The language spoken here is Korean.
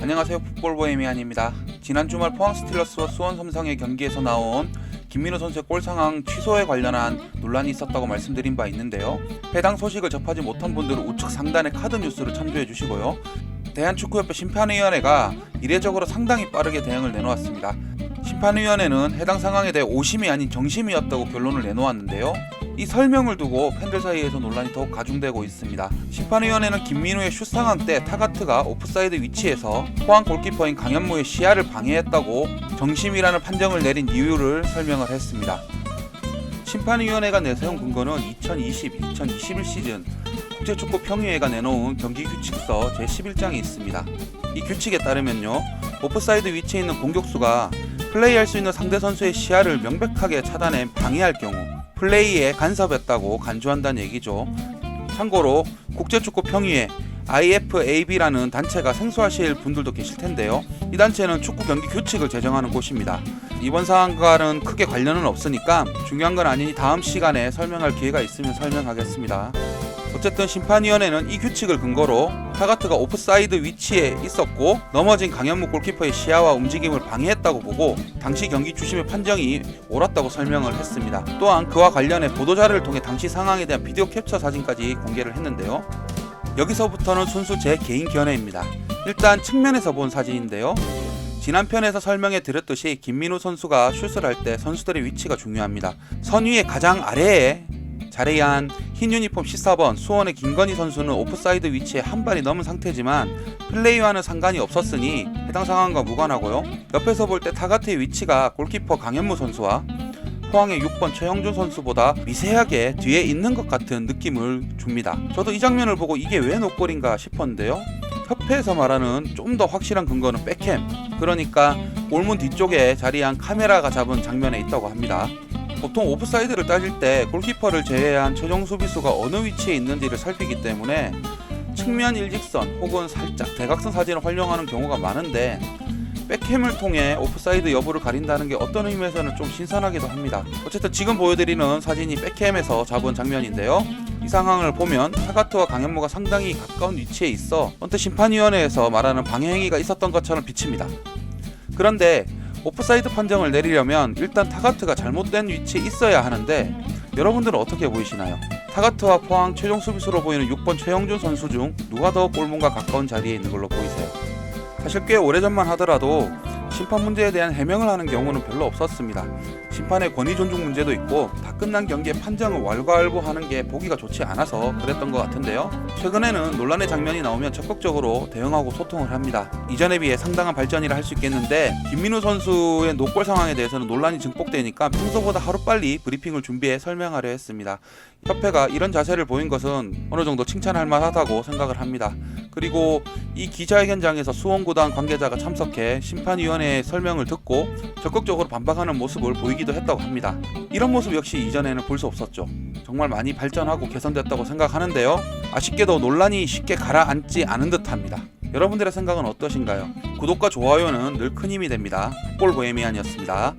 안녕하세요. 풋볼 보헤미안입니다. 지난 주말 포항 스틸러스와 수원 삼성의 경기에서 나온 김민우 선수의 골 상황 취소에 관련한 논란이 있었다고 말씀드린 바 있는데요. 해당 소식을 접하지 못한 분들은 우측 상단의 카드 뉴스를 참조해 주시고요. 대한축구협회 심판위원회가 이례적으로 상당히 빠르게 대응을 내놓았습니다. 심판위원회는 해당 상황에 대해 오심이 아닌 정심이었다고 결론을 내놓았는데요. 이 설명을 두고 팬들 사이에서 논란이 더욱 가중되고 있습니다. 심판위원회는 김민우의 슛 상황 때 타가트가 오프사이드 위치에서 포항 골키퍼인 강현무의 시야를 방해했다고 정심이라는 판정을 내린 이유를 설명을 했습니다. 심판위원회가 내세운 근거는 2020-2021 시즌 국제축구 평의회가 내놓은 경기규칙서 제11장에 있습니다. 이 규칙에 따르면요, 오프사이드 위치에 있는 공격수가 플레이할 수 있는 상대 선수의 시야를 명백하게 차단해 방해할 경우 플레이에 간섭했다고 간주한다는 얘기죠. 참고로 국제축구 평의회 IFAB라는 단체가 생소하실 분들도 계실 텐데요. 이 단체는 축구 경기 규칙을 제정하는 곳입니다. 이번 사안과는 크게 관련은 없으니까 중요한 건 아니니 다음 시간에 설명할 기회가 있으면 설명하겠습니다. 어쨌든 심판위원회는 이 규칙을 근거로 타가트가 오프사이드 위치에 있었고 넘어진 강현무 골키퍼의 시야와 움직임을 방해했다고 보고 당시 경기 주심의 판정이 옳았다고 설명을 했습니다. 또한 그와 관련해 보도자료를 통해 당시 상황에 대한 비디오 캡처 사진까지 공개를 했는데요. 여기서부터는 순수 제 개인 견해입니다. 일단 측면에서 본 사진인데요. 지난 편에서 설명해 드렸듯이 김민우 선수가 슛을 할 때 선수들의 위치가 중요합니다. 선 위의 가장 아래에 자리한 흰 유니폼 14번 수원의 김건희 선수는 오프사이드 위치에 한 발이 넘은 상태지만 플레이와는 상관이 없었으니 해당 상황과 무관하고요. 옆에서 볼 때 타가트의 위치가 골키퍼 강현무 선수와 포항의 6번 최형준 선수보다 미세하게 뒤에 있는 것 같은 느낌을 줍니다. 저도 이 장면을 보고 이게 왜 노골인가 싶었는데요. 협회에서 말하는 좀 더 확실한 근거는 백캠, 그러니까 골문 뒤쪽에 자리한 카메라가 잡은 장면에 있다고 합니다. 보통 오프사이드를 따질 때 골키퍼를 제외한 최종 수비수가 어느 위치에 있는지를 살피기 때문에 측면 일직선 혹은 살짝 대각선 사진을 활용하는 경우가 많은데 백캠을 통해 오프사이드 여부를 가린다는 게 어떤 의미에서는 좀 신선하기도 합니다. 어쨌든 지금 보여드리는 사진이 백캠에서 잡은 장면인데요. 이 상황을 보면 타가트와 강현무가 상당히 가까운 위치에 있어 언뜻 심판위원회에서 말하는 방해 행위가 있었던 것처럼 비칩니다. 그런데 오프사이드 판정을 내리려면 일단 타가트가 잘못된 위치에 있어야 하는데 여러분들은 어떻게 보이시나요? 타가트와 포항 최종 수비수로 보이는 6번 최영준 선수 중 누가 더 골문과 가까운 자리에 있는 걸로 보이세요? 사실 꽤 오래전만 하더라도 심판 문제에 대한 해명을 하는 경우는 별로 없었습니다. 심판의 권위 존중 문제도 있고 다 끝난 경기의 판정을 왈가왈부하는 게 보기가 좋지 않아서 그랬던 것 같은데요. 최근에는 논란의 장면이 나오면 적극적으로 대응하고 소통을 합니다. 이전에 비해 상당한 발전이라 할 수 있겠는데 김민우 선수의 노골 상황에 대해서는 논란이 증폭되니까 평소보다 하루빨리 브리핑을 준비해 설명하려 했습니다. 협회가 이런 자세를 보인 것은 어느 정도 칭찬할 만하다고 생각을 합니다. 그리고 이 기자회견장에서 수원구단 관계자가 참석해 심판위원회의 설명을 듣고 적극적으로 반박하는 모습을 보이기도 했다고 합니다. 이런 모습 역시 이전에는 볼 수 없었죠. 정말 많이 발전하고 개선됐다고 생각하는데요. 아쉽게도 논란이 쉽게 가라앉지 않은 듯합니다. 여러분들의 생각은 어떠신가요? 구독과 좋아요는 늘 큰 힘이 됩니다. 풋볼 보헤미안이었습니다.